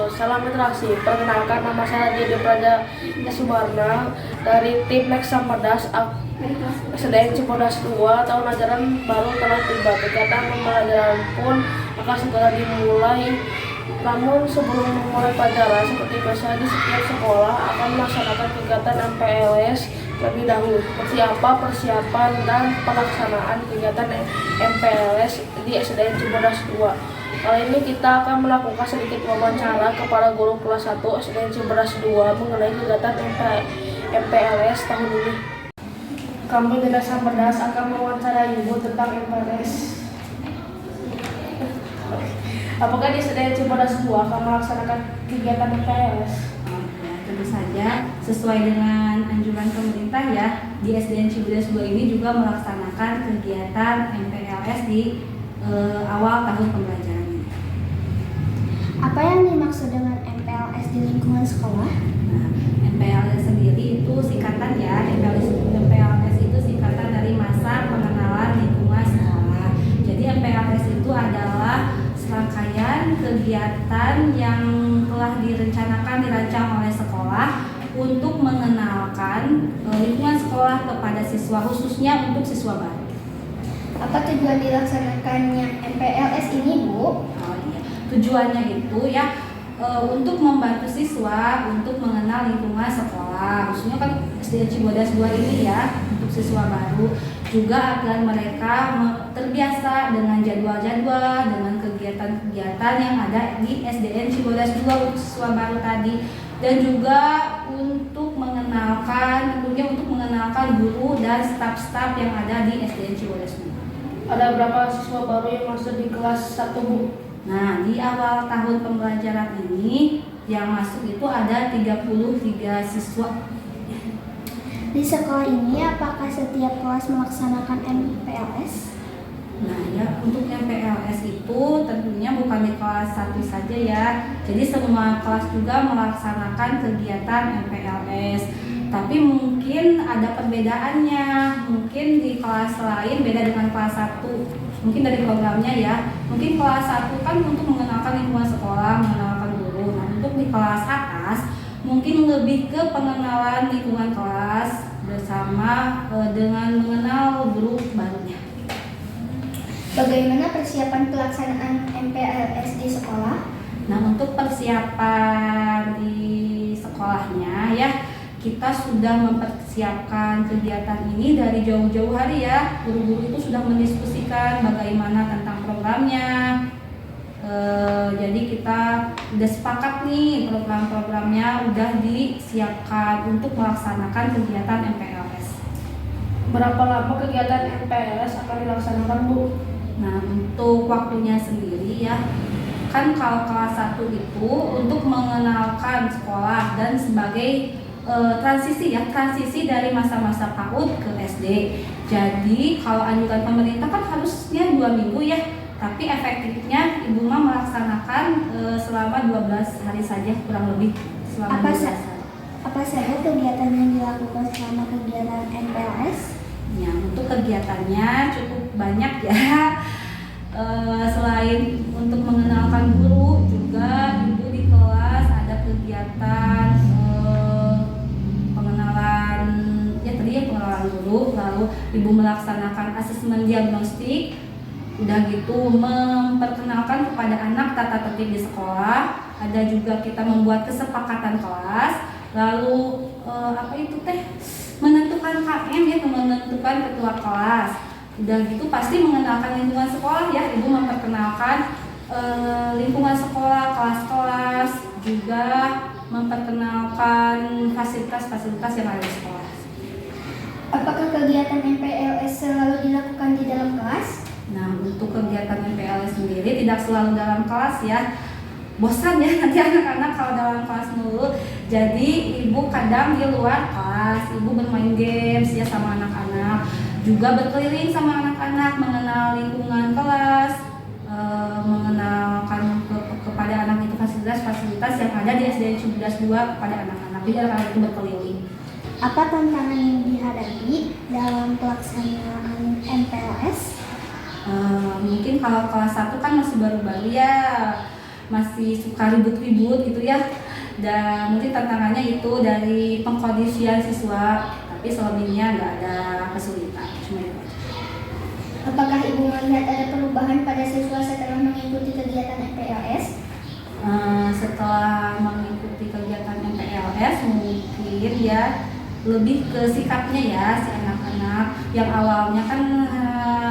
Salam interaksi. Perkenalkan, nama saya Didi Praja Subarna dari tim Next Sampedas SDN Cibodas 2. Tahun ajaran baru telah tiba. Kegiatan pembelajaran pun akan segera dimulai. Namun sebelum memulai pelajaran, seperti biasa di setiap sekolah akan melaksanakan kegiatan MPLS lebih dahulu, seperti apa persiapan dan pelaksanaan kegiatan MPLS di SDN Cibodas 2. Kali ini kita akan melakukan sedikit wawancara kepada guru kelas 1 SDN Cibodas 2 mengenai kegiatan MPLS tahun ini. Kami dari Sampedas akan mewawancarai Ibu tentang MPLS. Apakah di SDN Cibodas 2 akan melaksanakan kegiatan MPLS? Tentu saja sesuai dengan anjuran pemerintah ya, di SDN Cibodas 2 ini juga melaksanakan kegiatan MPLS di awal tahun pembelajaran ini. Apa yang dimaksud dengan MPLS di lingkungan sekolah? Nah, MPLS sendiri itu singkatan ya, MPLS itu singkatan dari masa pengenalan lingkungan sekolah. Jadi MPLS itu adalah serangkaian kegiatan yang telah dirancang oleh sekolah untuk mengenalkan lingkungan sekolah kepada siswa, khususnya untuk siswa baru. Apa tujuan dilaksanakannya MPLS ini, Bu? Oh, iya. Tujuannya itu ya untuk membantu siswa untuk mengenal lingkungan sekolah, khususnya kan SDN Cibodas 2 ini ya, untuk siswa baru, juga agar mereka terbiasa dengan jadwal-jadwal, dengan kegiatan-kegiatan yang ada di SDN Cibodas 2 untuk siswa baru tadi, dan juga untuk mengenalkan, tentunya untuk mengenalkan guru dan staf-staf yang ada di SDN Cibodas 2. Ada berapa siswa baru yang masuk di kelas 1, Bu? Nah, di awal tahun pembelajaran ini yang masuk itu ada 33 siswa. Di sekolah ini apakah setiap kelas melaksanakan MPLS? Nah ya, untuk MPLS itu tentunya bukan di kelas 1 saja ya. Jadi semua kelas juga melaksanakan kegiatan MPLS. Tapi mungkin ada perbedaannya. Mungkin di kelas lain beda dengan kelas 1. Mungkin dari programnya ya. Mungkin kelas 1 kan untuk mengenalkan lingkungan sekolah, mengenalkan guru. Nah, untuk di kelas atas mungkin lebih ke pengenalan lingkungan kelas bersama dengan mengenal guru barunya. Bagaimana persiapan pelaksanaan MPLS di sekolah? Nah, untuk persiapan di sekolahnya ya, kita sudah mempersiapkan kegiatan ini dari jauh-jauh hari ya. Guru-guru itu sudah mendiskusikan bagaimana tentang programnya. Jadi kita udah sepakat nih, program-programnya udah disiapkan untuk melaksanakan kegiatan MPLS. Berapa lama kegiatan MPLS akan dilaksanakan, Bu? Nah, untuk waktunya sendiri ya, kan kalau kelas 1 itu untuk mengenalkan sekolah dan sebagai transisi dari masa-masa PAUD ke SD. Jadi kalau anjuran pemerintah kan harusnya 2 minggu ya, tapi efektifnya Ibu mah melaksanakan selama 12 hari saja kurang lebih. Selama 12 hari. Apa saja kegiatan yang dilakukan selama kegiatan MPLS? Ya, untuk kegiatannya cukup banyak ya. Selain untuk mengenalkan guru, juga Ibu di kelas ada kegiatan pengenalan guru, lalu Ibu melaksanakan asesmen diagnostik. Udah gitu memperkenalkan kepada anak tata tertib di sekolah. Ada juga kita membuat kesepakatan kelas. Lalu menentukan KM ya, menentukan ketua kelas. Udah gitu pasti mengenalkan lingkungan sekolah ya. Ibu memperkenalkan lingkungan sekolah, kelas-kelas, juga memperkenalkan fasilitas-fasilitas yang ada di sekolah. Apakah kegiatan MPLS selalu dilakukan di dalam kelas? Nah, untuk kegiatan MPLS sendiri tidak selalu dalam kelas ya. Bosan ya nanti anak-anak kalau dalam kelas mulu. Jadi Ibu kadang di luar kelas, Ibu bermain games ya sama anak-anak. Juga berkeliling sama anak-anak, mengenal lingkungan kelas, mengenalkan kepada anak itu fasilitas-fasilitas yang ada di SDN Cibodas 2 kepada anak-anak. Jadi anak-anak itu berkeliling. Apa tantangan yang dihadapi dalam pelaksanaan MPLS? Mungkin kalau kelas 1 kan masih baru-baru ya. masih suka ribut-ribut gitu ya. Dan mungkin tantangannya itu dari pengkondisian siswa, tapi selebihnya nggak ada kesulitan. Cuma itu aja. Apakah Ibu melihat ada perubahan pada siswa setelah mengikuti kegiatan MPLS? Setelah mengikuti kegiatan MPLS mungkin ya lebih ke sikapnya ya si anak-anak yang awalnya kan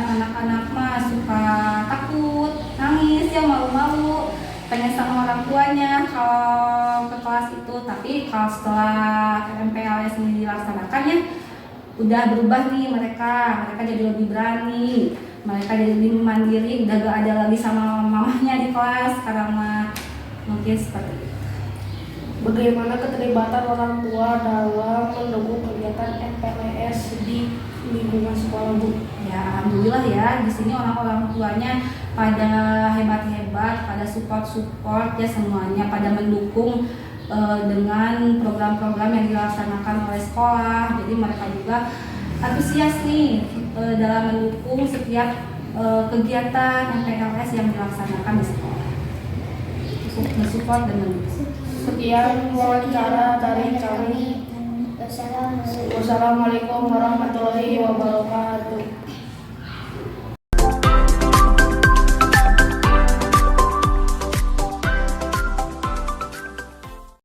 anak-anak mah suka takut, nangis ya, malu-malu, pengen sama orang tuanya kalau ke kelas itu. Tapi kalau setelah MPLS ini dilaksanakan ya udah berubah nih, mereka jadi lebih berani, mereka jadi lebih mandiri, udah gak ada lagi sama mamahnya di kelas karena mungkin seperti itu. Bagaimana keterlibatan orang tua dalam mendukung kegiatan MPLS di lingkungan sekolah, Bu? Ya alhamdulillah ya, di sini orang-orang tuanya pada hebat-hebat, pada support ya, semuanya pada mendukung dengan program-program yang dilaksanakan oleh sekolah. Jadi mereka juga antusias nih dalam mendukung setiap kegiatan MPLS yang dilaksanakan di sekolah. Mensupport dan mendukung. Sekian wawancara dari kami. Wassalamualaikum. Wassalamualaikum warahmatullahi wabarakatuh.